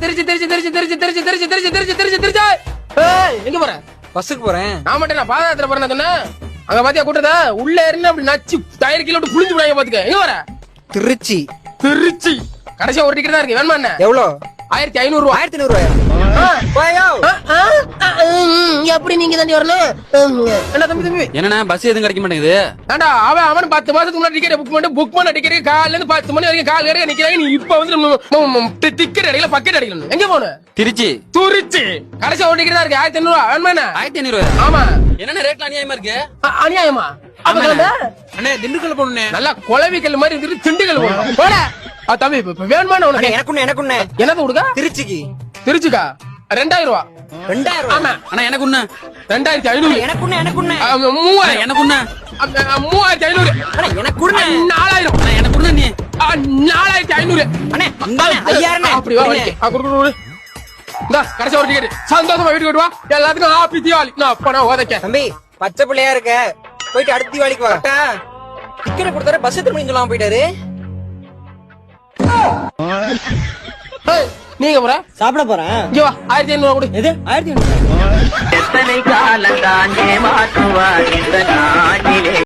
திருச்சி திருச்சி திருச்சி திருச்சி திருச்சி திருச்சி திருச்சி திருச்சி திருச்சி திருச்சி. எங்க போற? பஸ்ஸுக்கு போறேன். நான் மட்டும் நான் பாதயாத்திரை போறேன் சொன்னேன். அங்க பாத்தியா கூட்டத்தை உள்ள இருந்து அப்படி நச்சு டயர் கீழ விட்டு புளிஞ்சு விடாங்க பாத்துக்க. எங்க வர? திருச்சி. திருச்சி கடைசியா ஒரு டிக்கெட் தான் இருக்கு. வேணுமா என்ன? எவ்வளோ? 1500 ரூபாய். 1500 எப்படி நீங்க தாண்டி வரணும்? என்ன தம்பி தம்பி என்னன்னா பஸ் எதுவும் கிடைக்க மாட்டேங்குது. ஏண்டா அவன் 10 மாசத்துக்கு முன்னாடி டிக்கெட் புக் பண்ண டிக்கெட் காலைல இருந்து 10 மணி வரைக்கும் கால் கடையில நிக்கிறாங்க. நீ இப்ப வந்து டிக்கெட் அடிக்கல பக்கெட் அடிக்கல. எங்க போன? திருச்சி. திருச்சி கடைசியா ஒரு டிக்கெட் தான் இருக்கு. 1500 ரூபாய். வேணுமா என்ன? 1500. ஆமா. என்னன்னா ரேட்ல அநியாயமா இருக்கு. அநியாயமா? அண்ணே திண்டுக்கல் போனே. நல்லா குளவிக்கல் மாதிரி இருந்துட்டு திண்டுக்கல் போகணும். போட தம்பி வேணுமா உனக்கு? எனக்குண்ணே என்னது கொடுக்க? திருச்சிக்கு. திருச்சிக்கா 2000 ரூபாய். 2000. ஆமா. அண்ணா எனக்கு ஒண்ணு. 2500. எனக்குண்ணே 3000. எனக்கு ஒண்ணு. 3500. அண்ணே எனக்குண்ணே 4000. அண்ணா எனக்கு ஒண்ணு நீ. 4500. அண்ணே 5000. அப்படி வா வலிக்கு. குடு. இந்தா கடைசி ஒரு டிக்கெட். சந்தோஷமா வீட்டுக்கு வா. எல்லாத்துக்கும் ஹாப்பி தீபாவளி. நான் அப்ப நான் உதைக்க. தம்பி பச்சை பிள்ளையா இருக்க. போயிட்டு அடுத்த தீபாவளிக்கு வா. டிக்கெட் கொடுத்தாரு பஸ் எத்தனை மணிக்கு சொல்லாம போயிட்டாரு. நீங்க போற? சாப்பிட போறேன். இங்க வா 1500 கொடு. எது 1500? எத்தனை காலம் தான் ஏமாற்றுவார் இந்த நாட்டிலே.